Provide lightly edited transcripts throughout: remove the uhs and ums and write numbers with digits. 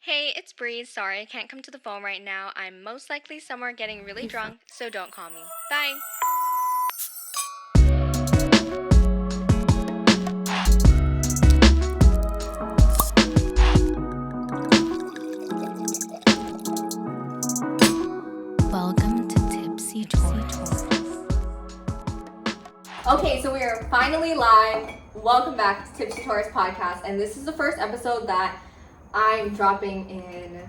Hey, it's Breeze. Sorry, I can't come to the phone right now. I'm most likely somewhere getting really drunk, so don't call me. Bye. Welcome to Tipsy Taurus. Okay, so we are finally live. Welcome back to Tipsy Taurus podcast, and this is the first episode that I'm dropping in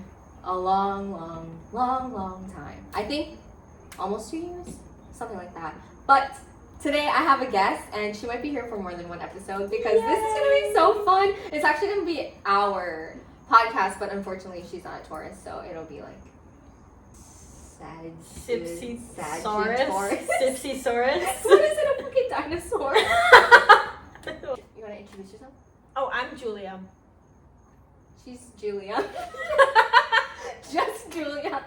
a long time. I think almost 2 years, something like that. But today I have a guest, and she might be here for more than one episode because this is gonna be so fun. It's actually gonna be our podcast, but unfortunately she's not a Taurus, so it'll be like Tipsy Sagittarius. Tipsy Saurus. What is it? A fucking dinosaur? You wanna introduce yourself? Oh, I'm Julia. She's Julia. Just Julia.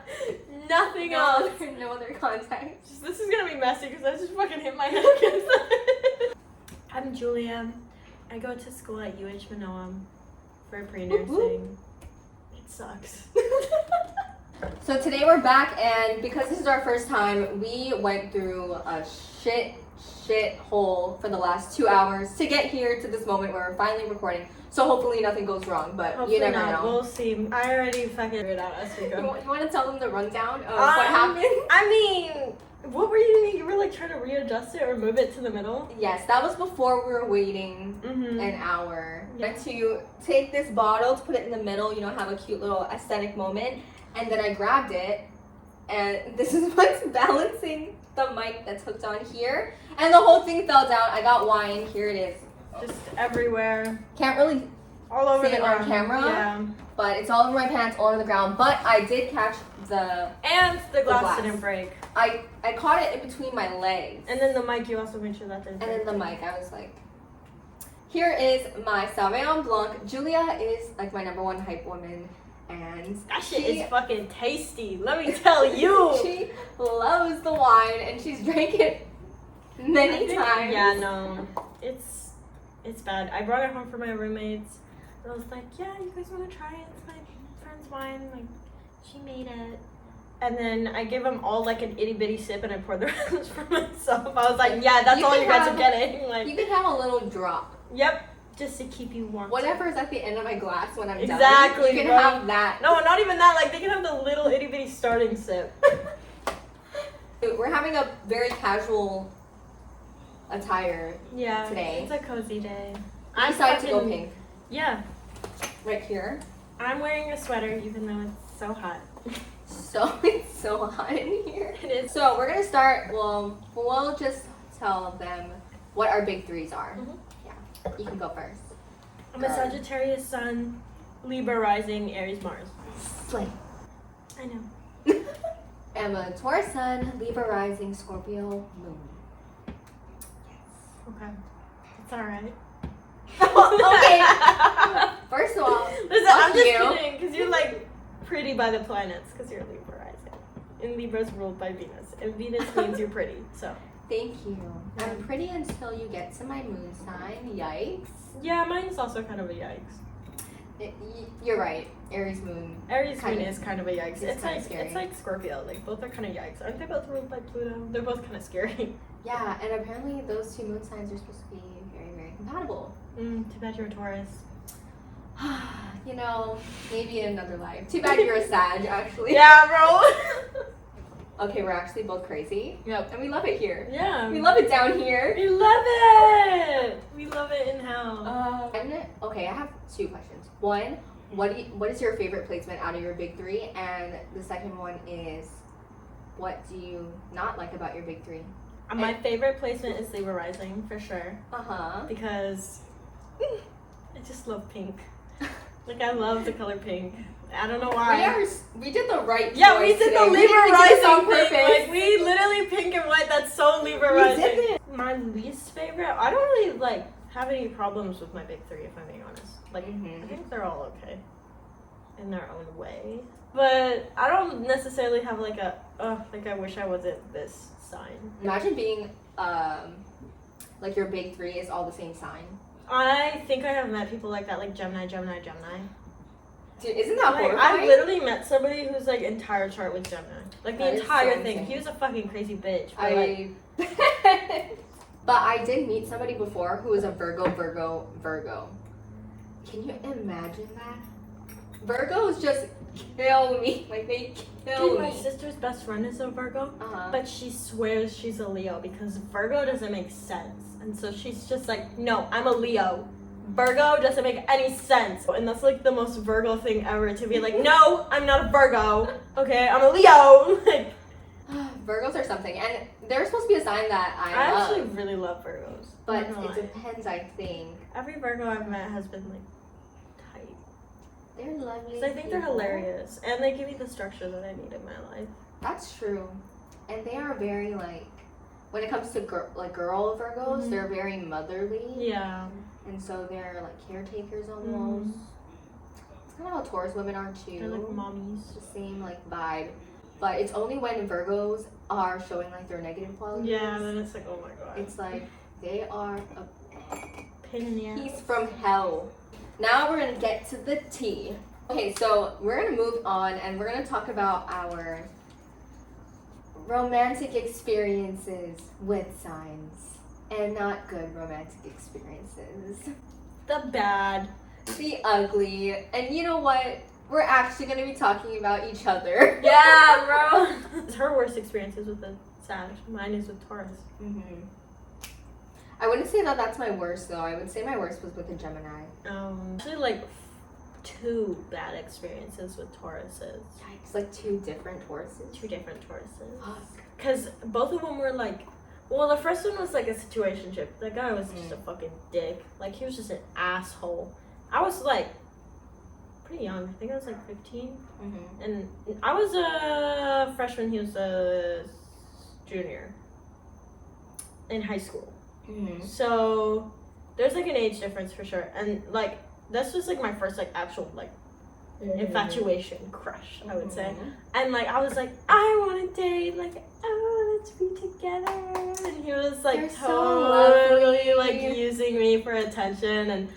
Nothing else. No other context. This is gonna be messy because I just fucking hit my head against it. I'm Julia. I go to school at UH Manoa for pre-nursing. It sucks. So today we're back, and because this is our first time, we went through a shit hole for the last 2 hours to get here to this moment where we're finally recording. So hopefully nothing goes wrong, but Hopefully you never not. know. We'll see. I already fucking figured it out as we go. You want to tell them the rundown of what happened? I mean, what were you doing? You were like trying to readjust it or move it to the middle? Yes, that was before we were waiting an hour to take this bottle, to put it in the middle, have a cute little aesthetic moment. And then I grabbed it, and this is what's balancing the mic that's hooked on here. And the whole thing fell down. I got wine. Here it is. Just everywhere. Can't really All over see the it ground. on camera. Yeah. But it's all over my pants, all over the ground. But I did catch the glass didn't break. I caught it in between my legs. And then the mic, you also made sure that didn't break. And then the mic, I was like, here is my Sauvignon Blanc. Julia is like my number one hype woman. And that shit is fucking tasty, let me tell you. She loves the wine, and she's drank it many times. Yeah, no, it's bad. I brought it home for my roommates. And I was like, yeah, you guys want to try it? It's my friend's wine. Like, she made it. And then I gave them all like an itty bitty sip, and I poured the rest for myself. I was like, yeah, that's all you guys are getting. Like, you can have a little drop. Yep. Just to keep you warm. Whatever is at the end of my glass when I'm done. Exactly. You can have that. No, not even that. Like, they can have the little itty bitty starting sip. We're having a very casual attire today. It's a cozy day. I decided to go pink. Yeah. Right here. I'm wearing a sweater even though it's so hot. So it's so hot in here. It is. So we're gonna start. Well, we'll just tell them what our big threes are. Mm-hmm. You can go first. I'm a Sagittarius Sun, Libra Rising, Aries Mars. Slay. I know. I'm a Taurus Sun, Libra Rising, Scorpio Moon. Okay. It's alright. Okay. First of all, listen, I'm just kidding, because you're like pretty by the planets, because you're Libra Rising. And Libra's ruled by Venus. And Venus means you're pretty, so. Thank you. I'm pretty until you get to my moon sign. Yikes. Yeah, mine is also kind of a yikes. You're right. Aries moon. Aries moon is kind of a yikes. It's like scary. It's like Scorpio. Like, both are kind of yikes. Aren't they both ruled by Pluto? They're both kind of scary. Yeah, and apparently those two moon signs are supposed to be very, very compatible. Too bad you're a Taurus. Maybe in another life. Too bad you're a Sag, actually. Yeah, bro. Okay, we're actually both crazy. Yep. And we love it here. Yeah. We love it down here. We love it. We love it in hell. Okay, I have two questions. One, what is your favorite placement out of your big three? And the second one is, what do you not like about your big three? My favorite placement is Libra Rising, for sure. Because I just love pink. Like, I love the color pink. I don't know why. We did the right choice. Yeah, we did today. the Libra Rising on pink. purpose. Like, we literally pink and white. That's so Libra Rising. My least favorite, I don't really have any problems with my big three, if I'm being honest. Like, I think they're all okay in their own way. But I don't necessarily have I wish I wasn't this sign. Imagine being your big three is all the same sign. I think I have met people like that, like Gemini. Dude, isn't that Like, horrifying? I literally met somebody whose like entire chart was Gemini. Like That the is entire so thing. insane. He was a fucking crazy bitch. But like, But I did meet somebody before who was a Virgo. Can you imagine that? Virgos just kill me. Like, they kill dude, me. my sister's best friend is a Virgo, Uh-huh. but she swears she's a Leo because Virgo doesn't make sense. And so she's just like, no, I'm a Leo. Virgo doesn't make any sense. And that's like the most Virgo thing ever, to be like, no, I'm not a Virgo. Okay, I'm a Leo. Like, Virgos are something. And they're supposed to be a sign that I I love. actually really love Virgos. But I'm not it gonna lie. depends, I think. Every Virgo I've met has been like tight. They're lovely. 'Cause I think they're people. hilarious. And they give me the structure that I need in my life. That's true. And they are very, like, when it comes to girl Virgos, Mhm. they're very motherly. Yeah. And so they're, like, caretakers almost. It's kind of how Taurus women are, too. They're like mommies. It's the same, like, vibe. But it's only when Virgos are showing, like, their negative qualities. Yeah, then it's like, oh my god. It's like, they are a Pain in the ass. piece from hell. Now we're gonna get to the tea. Okay, so we're gonna move on and we're gonna talk about our romantic experiences with signs and not good romantic experiences. The bad. The ugly. And you know what? We're actually gonna be talking about each other. Yeah, bro. It's her worst experiences with the Sag. Mine is with Taurus. Mm-hmm. I wouldn't say that that's my worst though. I would say my worst was with a Gemini. Actually, like 2 bad experiences with Tauruses. Yikes, like 2 different Tauruses. 2 different Tauruses. Fuck. Because both of them were like, well, the first one was like a situationship. That guy was just a fucking dick. Like, he was just an asshole. I was like pretty young. I think I was like 15. Mm-hmm. And I was a freshman. He was a junior in high school. Mm-hmm. So there's like an age difference for sure. And like, this was like my first like actual like infatuation crush, I would say. And like, I was like, I want to date, like, oh, let's be together. And he was like You're so totally lovely. like using me for attention. And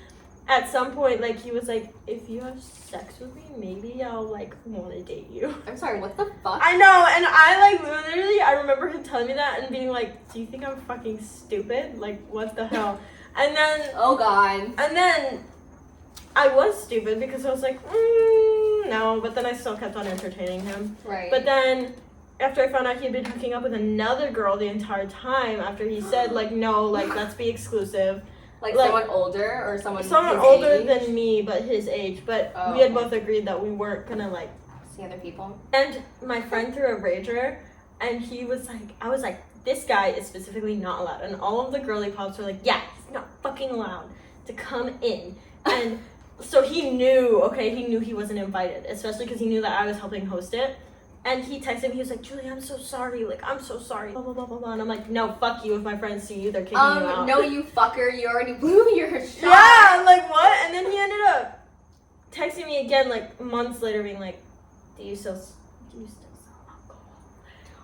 at some point, like, he was like, if you have sex with me, maybe I'll like want to date you. I'm sorry, what the fuck? I know, and I like literally, I remember him telling me that and being like, do you think I'm fucking stupid? Like, what the hell? And then, Oh god. and then I was stupid because I was like, no, but then I still kept on entertaining him. Right. But then, after I found out he had been hooking up with another girl the entire time, after he said, like, no, like, let's be exclusive. like like- someone older or someone his Older age? than me, but his age. But Oh, we had okay. both agreed that we weren't gonna, like, See other people? and my friend threw a rager, and he was like, I was like, this guy is specifically not allowed. And all of the girly pops were like, yeah, he's not fucking allowed to come in. And so he knew he wasn't invited, especially because he knew that I was helping host it. And he texted me, he was like, Julie, I'm so sorry, like, I'm so sorry, blah, blah, blah, blah, blah. And I'm like, no, fuck you, if my friends see you, they're kicking you out. No, you fucker, you already blew your shot. Yeah, I'm like, what? And then he ended up texting me again, like, months later, being like, do you still sell alcohol?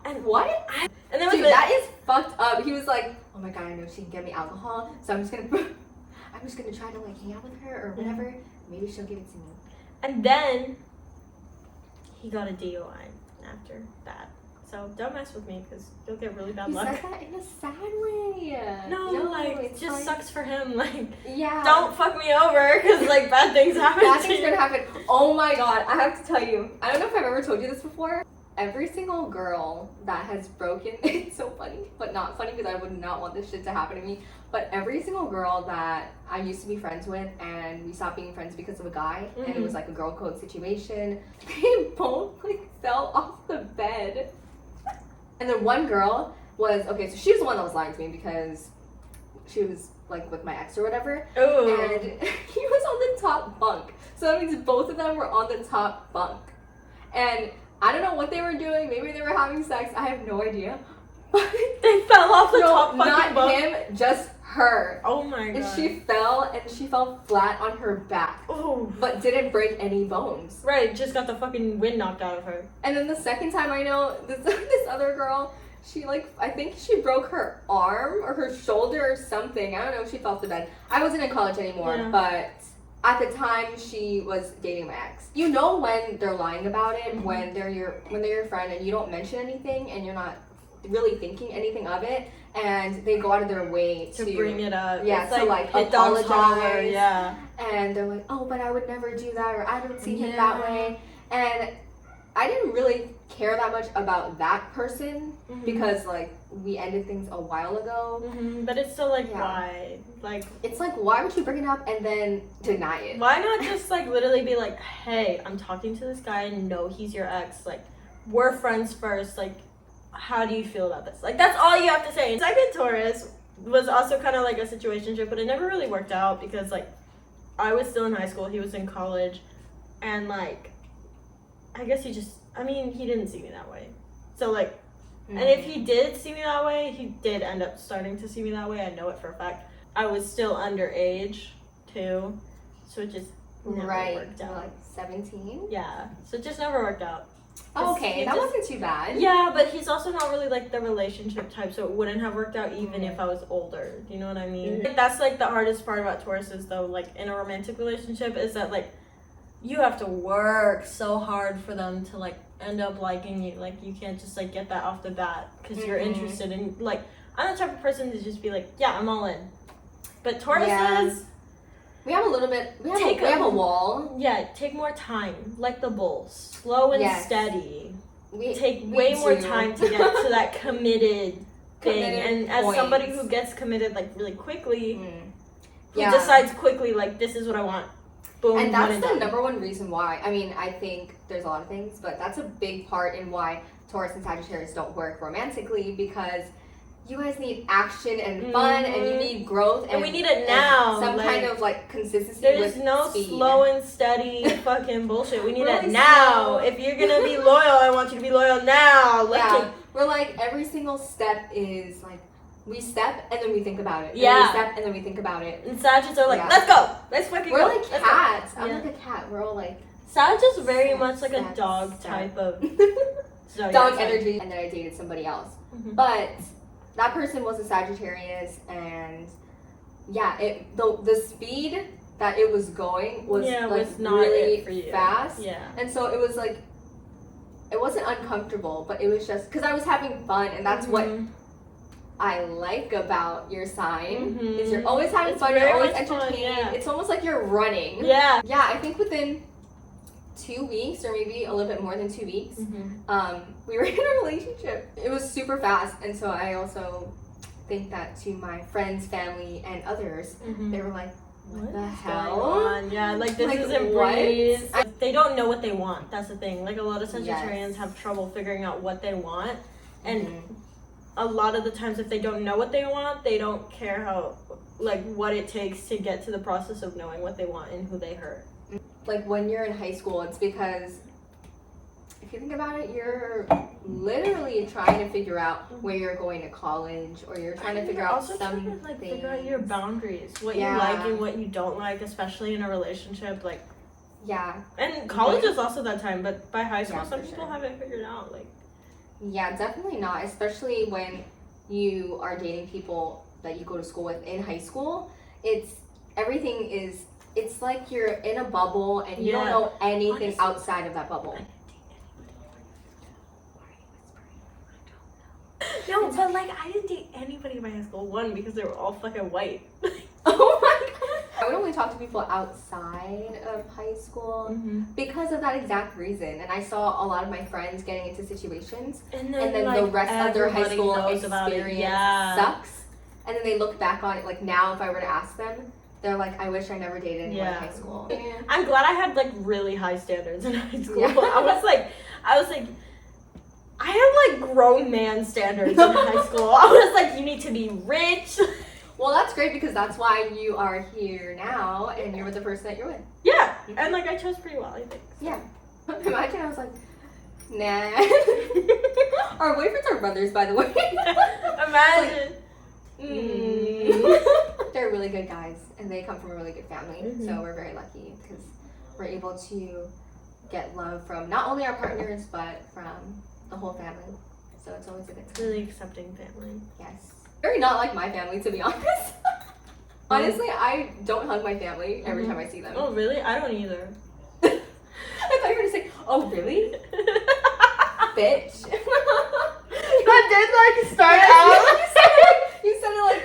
And What? and then Dude, was that is fucked up. He was like, oh my god, I know she can get me alcohol, so I'm just gonna try to like hang out with her or whatever. Maybe she'll give it to me. and then he got a DUI after that. So don't mess with me because you'll get really bad He luck. said that in a sad way. No, like, it's just fine. sucks for him. Like, Yeah. don't fuck me over because like bad things happen Bad to things you. gonna happen. Oh my god, I have to tell you. I don't know if I've ever told you this before. Every single girl that has broken, it's so funny, but not funny because I would not want this shit to happen to me. But every single girl that I used to be friends with and we stopped being friends because of a guy, and it was like a girl code situation, they both like fell off the bed. And then one girl was, okay, so she was the one that was lying to me because she was like with my ex or whatever. Ooh. And he was on the top bunk. So that means both of them were on the top bunk. And I don't know what they were doing. Maybe they were having sex. I have no idea. They fell off the top fucking not bunk. him, just her. Oh my god. And she fell flat on her back, Oh. but didn't break any bones. Right, just got the fucking wind knocked out of her. And then the second time I know, this other girl, she like, I think she broke her arm or her shoulder or something. I don't know, she fell off the bed. I wasn't in college anymore, Yeah. but at the time she was dating my ex. You know when they're lying about it, when they're your friend and you don't mention anything and you're not really thinking anything of it, and they go out of their way to bring it up. Yeah, it's to like it dogs holler, apologize. yeah. And they're like, oh, but I would never do that, or I don't see him that way. And I didn't really care that much about that person because like we ended things a while ago. But it's still like, why? Like, it's like, why would you bring it up and then deny it? Why not just like literally be like, hey, I'm talking to this guy and know he's your ex. Like, we're friends first. Like, how do you feel about this? Like, that's all you have to say. Second Taurus was also kind of like a situationship, but it never really worked out because like I was still in high school, he was in college, and like I guess he didn't see me that way. So like, and if he did see me that way, he did end up starting to see me that way. I know it for a fact. I was still underage too, so it just never worked out. Like 17? Yeah, so it just never worked out. Okay, that wasn't too bad. Yeah, but he's also not really like the relationship type, so it wouldn't have worked out even if I was older. Do you know what I mean? Like, that's like the hardest part about Tauruses though, like in a romantic relationship, is that like you have to work so hard for them to like end up liking you. Like you can't just like get that off the bat because you're interested in, like, I'm the type of person to just be like, yeah, I'm all in. But Tauruses, we have a little bit, we have a wall. Yeah, take more time, like the bulls, slow and steady. We take way more time to get to that committed thing. And as somebody who gets committed like really quickly, who decides quickly, like, this is what I want. Boom, and that's the number one reason why. I mean, I think there's a lot of things, but that's a big part in why Taurus and Sagittarius don't work romantically, because you guys need action and fun, and you need growth, and we need it now. Some kind of like consistency. There's no speed. Slow and steady fucking bullshit. We need it now. If you're gonna be loyal, I want you to be loyal now. Like, we're like, every single step is like, we step and then we think about it. Yeah. We step and then we think about it. And Sagittarius are like, let's go. Let's fucking go. We're like cats. I'm like a cat. We're all like. Sagittarius is very much like a dog type of. Dog energy. And then I dated somebody else. But that person was a Sagittarius, and the speed that it was going was like not really fast. Yeah. And so it was like, it wasn't uncomfortable, but it was just because I was having fun, and that's what I like about your sign is you're always having fun, you're always entertained. It's almost like you're running. Yeah, I think within 2 weeks, or maybe a little bit more than 2 weeks, we were in a relationship. It was super fast, and so I also think that to my friends, family, and others, they were like, what the hell? Yeah, like this isn't Breeze. They don't know what they want. That's the thing. Like a lot of Sagittarians have trouble figuring out what they want, and a lot of the times if they don't know what they want, they don't care how, like, what it takes to get to the process of knowing what they want and who they hurt. Like when you're in high school, it's because if you think about it, you're literally trying to figure out where you're going to college, or you're trying to figure out something. Like figure out your boundaries, what you like and what you don't like, especially in a relationship. Like, and college is also that time, but by high school, some people haven't figured out. Like, definitely not, especially when you are dating people that you go to school with in high school. It's like you're in a bubble and you don't know anything outside of that bubble. No, but like I didn't date anybody in my high school. One, because they were all fucking white. Oh my god! I would only talk to people outside of high school because of that exact reason. And I saw a lot of my friends getting into situations, and then like, the rest of their high school experience sucks. And then they look back on it, like now if I were to ask them, they're like, I wish I never dated anyone in high school. I'm glad I had like really high standards in high school. I was like, I had like grown man standards in high school. I was like, you need to be rich. Well, that's great because that's why you are here now and you're with the person that you're with. Yeah, and like I chose pretty well, I think. So. Yeah. Imagine I was like, nah. Our boyfriends are brothers, by the way. Imagine. They're really good guys, and they come from a really good family, so we're very lucky because we're able to get love from not only our partners but from the whole family. So it's always a good time. Really accepting family. Yes. Very not like my family, to be honest. Honestly, I don't hug my family every time I see them. Oh, really? I don't either. I thought you were gonna say, oh, really? Bitch. That did like start out. You said it like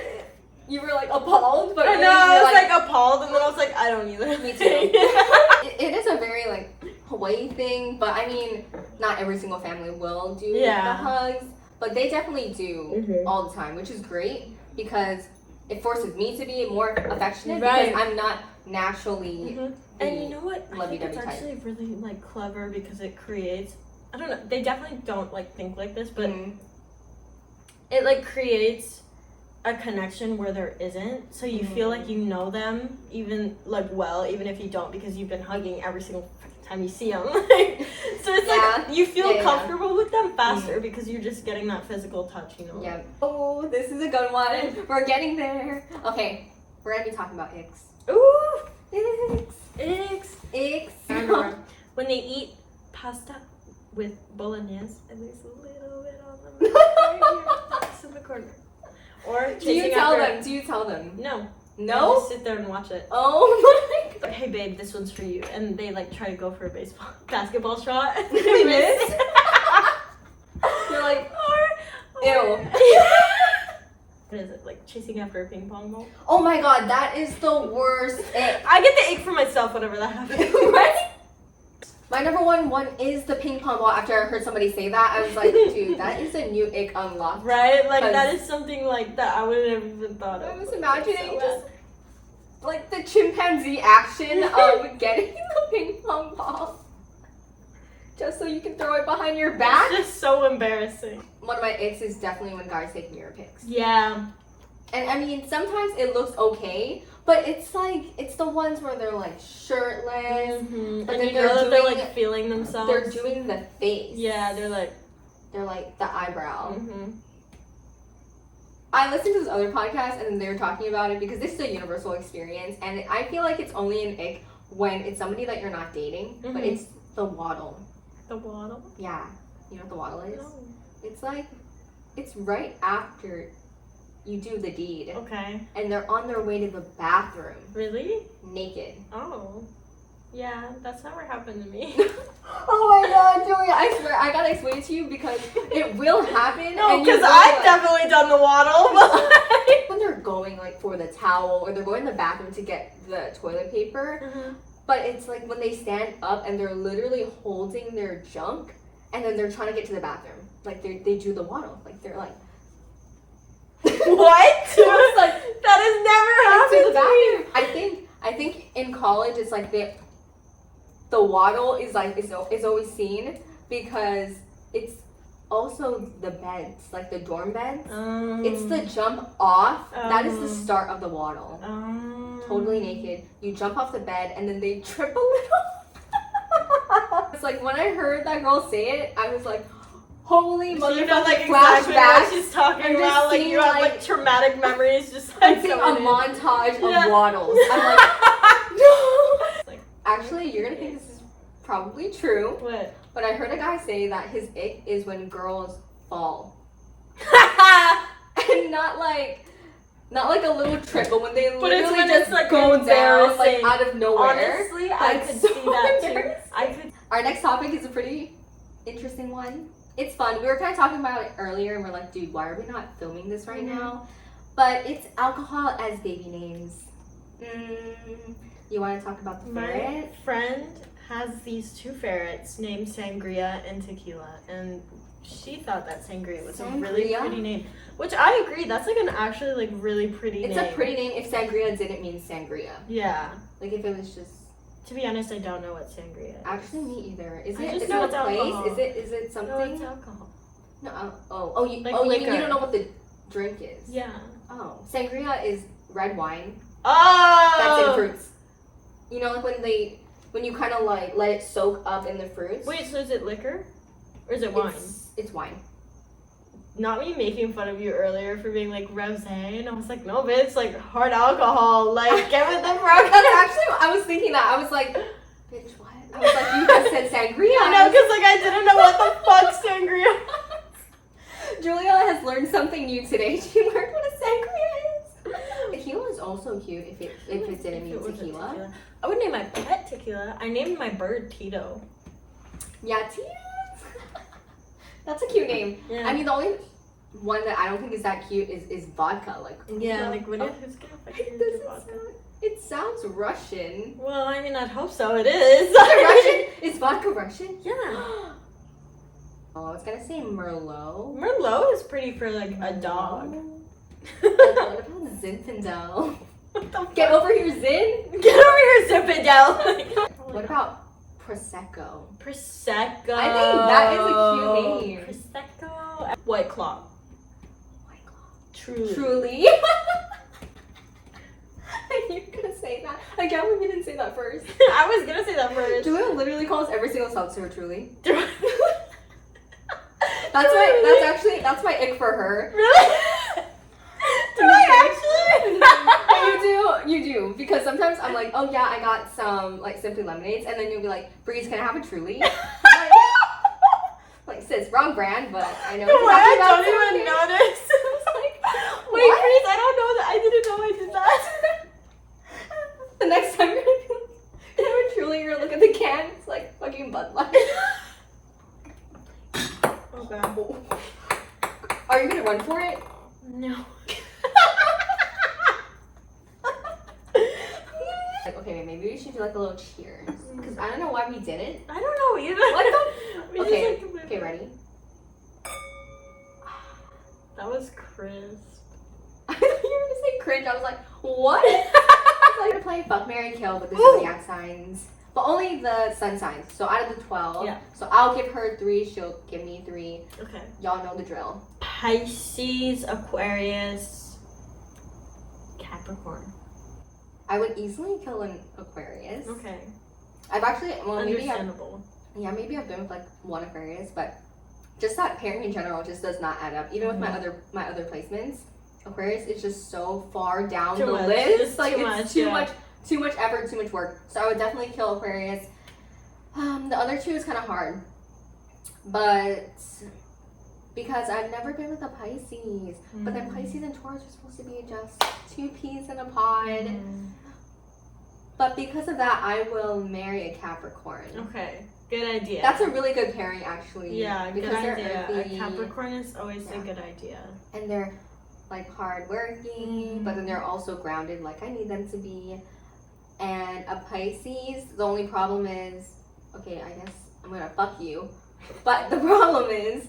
you were like appalled, but I really know, I you were was like appalled, and then I was like, I don't either. Me too. It is a very like Hawaii thing, but I mean, not every single family will do the hugs, but they definitely do all the time, which is great because it forces me to be more affectionate because I'm not naturally. And you know what? I think it's type. actually really like clever because it creates. I don't know. They definitely don't like think like this, but it like creates a connection where there isn't. So you feel like you know them even like well, even if you don't, because you've been hugging every single time you see them. So it's like you feel comfortable with them faster because you're just getting that physical touch, you know. Yeah. Oh, this is a good one. We're getting there. Okay, we're gonna be talking about icks. Ooh, Icks. When they eat pasta with bolognese, and there's a little bit on them right here, just in the corner. Or Do you tell them? No. No? I just sit there and watch it. Oh my god. Hey babe, this one's for you. And they like try to go for a basketball shot. They miss? You're like, ew. What is it, like chasing after a ping pong ball? Oh my god, that is the worst ick. I get the ick for myself whenever that happens. Right? My number one is the ping pong ball. After I heard somebody say that, I was like, dude, that is a new ick unlocked. Right? Like that is something like that I wouldn't have even thought of. I was imagining just like the chimpanzee action of getting the ping pong ball. Just so you can throw it behind your back. It's just so embarrassing. One of my icks is definitely when guys take mirror pics. Yeah. And I mean, sometimes it looks okay, but it's like, it's the ones where they're like shirtless. But And then you know that they're like feeling themselves. They're doing the face. Yeah, they're like the eyebrow. I listened to this other podcast and they were talking about it because this is a universal experience, and I feel like it's only an ick when it's somebody that you're not dating, but it's the waddle. The waddle? Yeah. You know what the waddle is? No. It's like, it's right after you do the deed. Okay. And they're on their way to the bathroom. Really? Naked. Oh. Yeah, that's never happened to me. Oh my god, Julia, I swear, I gotta explain it to you because it will happen. No, because I've definitely done the waddle. But when they're going like for the towel or they're going to the bathroom to get the toilet paper, but it's like when they stand up and they're literally holding their junk and then they're trying to get to the bathroom. Like they do the waddle. Like they're like, what? It's like, that has never happened to me. I think in college it's like the waddle is like is always seen because it's also the beds, like the dorm beds. It's the jump off. That is the start of the waddle. Totally naked. You jump off the bed and then they trip a little. It's like when I heard that girl say it, I was like, holy motherfucking you know, like flashbacks. exactly what she's talking about. Like you have like traumatic memories, just like I'm seeing a montage of waddles. I'm like, no. Actually, you're gonna think this is probably true. What? But I heard a guy say that his ick is when girls fall. And not like a little trip, but when they literally just like go down like out of nowhere. Honestly, I could see that too. Our next topic is a pretty interesting one. It's fun. We were kind of talking about it earlier, and we're like, dude, why are we not filming this right now? But it's alcohol as baby names. You want to talk about the ferret? My friend has these two ferrets named Sangria and Tequila, and she thought that Sangria was a really pretty name. Which I agree, that's like an actually like really pretty name. It's a pretty name if Sangria didn't mean sangria. Yeah. Like if it was just... To be honest, I don't know what Sangria is. Actually, me either. Is it a place? Alcohol. Is it something? No, it's alcohol. No, you liquor. You don't know what the drink is. Yeah. Oh, sangria is red wine. Oh! That's in fruits. You know, like when you kind of like let it soak up in the fruits. Wait, so is it liquor? Or is it wine? It's wine. Not me making fun of you earlier for being like rosé, and I was like, no, bitch, it's like hard alcohol. Like, get with the program. That's actually, I was thinking that. I was like, bitch, what? I was like, you just said sangria. I know, because like I didn't know what the fuck sangria was. Julia has learned something new today. She learned what a sangria is. Tequila is also huge. tequila? I would name my pet Tequila. I named my bird Tito. Yeah, Tia. That's a cute name. Yeah. I mean, the only one that I don't think is that cute is vodka. Like, Yeah, like what who's gonna fucking do vodka? It sounds Russian. Well, I mean, I'd hope so. It is. Russian? Is vodka Russian? Yeah. Oh, I was gonna say Merlot. Merlot is pretty for like a dog. What about Zinfandel? What the Get fuck? over here, Zin. Get over here, Zinfandel. What about Prosecco? Prosecco? I think that is a cute name. Prosecco. White Claw. White Claw. Truly. Truly. You're gonna say that? I can't believe you didn't say that first. I was gonna say that first. Julia literally calls every single seltzer Truly. Really? That's my ick for her. Really? Do I actually? You do, because sometimes I'm like, oh yeah, I got some like Simply Lemonades, and then you'll be like, Breeze, can I have a Truly? Like, sis, wrong brand, but I know. Why I don't so even notice. Like, Wait, what? Breeze, I don't know that. I didn't know I did that. The next time you're gonna be like, can I have a Truly? You're gonna look at the can, it's like fucking Bud Light. Oh god. Are you gonna run for it? No. Like, okay, maybe we should do like a little cheers, because I don't know why we didn't. I don't know either. What We just, Okay, like, okay, ready? That was crisp. I thought you were gonna say cringe. I was like, what? I was like, play Fuck, Marry, Kill with the zodiac signs, but only the sun signs. So out of the 12, Yeah. So I'll give her 3. She'll give me 3. Okay. Y'all know the drill. Pisces, Aquarius, Capricorn. I would easily kill an Aquarius. Okay. I've actually, well, maybe Understandable. I've been with like one Aquarius, but just that pairing in general just does not add up. Even with my other placements, Aquarius is just so far down Too the much. list. It's Like too it's much, too yeah. much, too much effort, too much work. So I would definitely kill Aquarius. The other 2 is kind of hard, but because I've never been with a Pisces, but then Pisces and Taurus are supposed to be just 2 peas in a pod. But because of that, I will marry a Capricorn. Okay. Good idea. That's a really good pairing, actually. Yeah, because good they're idea. earthy, A Capricorn is always a good idea. and they're like hardworking, but then they're also grounded, like I need them to be. And a Pisces, the only problem is, okay, I guess I'm gonna fuck you, but the problem is,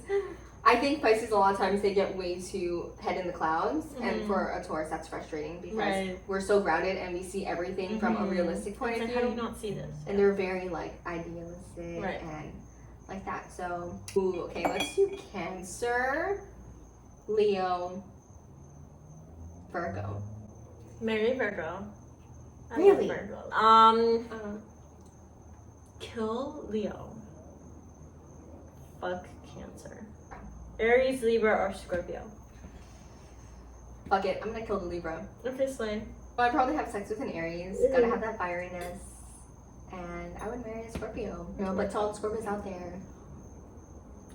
I think Pisces a lot of times they get way too head in the clouds, and for a Taurus that's frustrating because we're so grounded and we see everything from a realistic point of How do you view, not see this? and they're very like idealistic and like that. So, okay, let's do Cancer, Leo, Virgo. Marry Virgo. I Really? love Virgo. Kill Leo. Fuck Cancer. Aries, Libra, or Scorpio. Fuck it, I'm gonna kill the Libra. Okay, slay. Well, I'd probably have sex with an Aries. Gotta have that fieriness. And I would marry a Scorpio. No, but to all the Scorpios out there,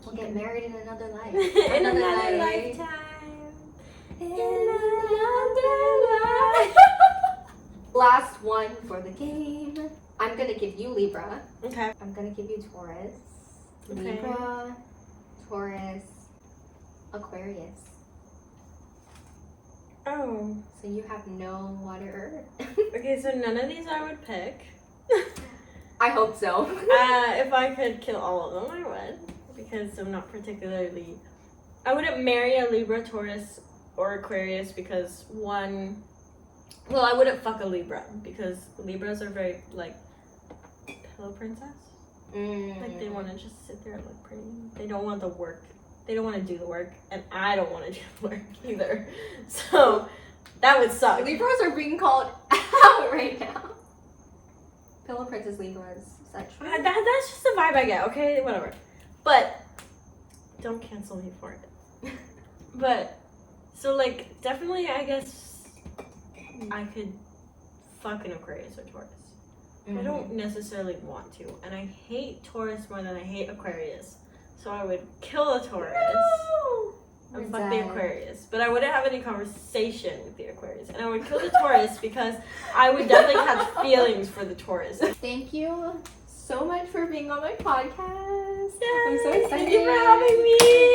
we'll get married in another life. In another lifetime. In another life. Last one for the game. I'm gonna give you Libra. Okay. I'm gonna give you Taurus. Okay. Libra, Taurus, Aquarius. Oh. So you have no water. Okay, so none of these I would pick. I hope so. If I could kill all of them, I would. Because I'm not particularly... I wouldn't marry a Libra, Taurus, or Aquarius because one... Well, I wouldn't fuck a Libra because Libras are very, like, pillow princess. Like, they want to just sit there and look pretty. They don't want the work. They don't want to do the work. And I don't want to do the work either. So, that would suck. Libras are being called out right now. Pillow Princess Libras. Is that true? That's just the vibe I get, okay? Whatever. But, don't cancel me for it. But, so, like, definitely, I guess, I could fuck an Aquarius or Taurus. I don't necessarily want to. And I hate Taurus more than I hate Aquarius. So I would kill a Taurus. No! and fuck the Aquarius. But I wouldn't have any conversation with the Aquarius. And I would kill the Taurus because I would definitely catch feelings for the Taurus. Thank you so much for being on my podcast. Yay, I'm so excited. Thank you for having me.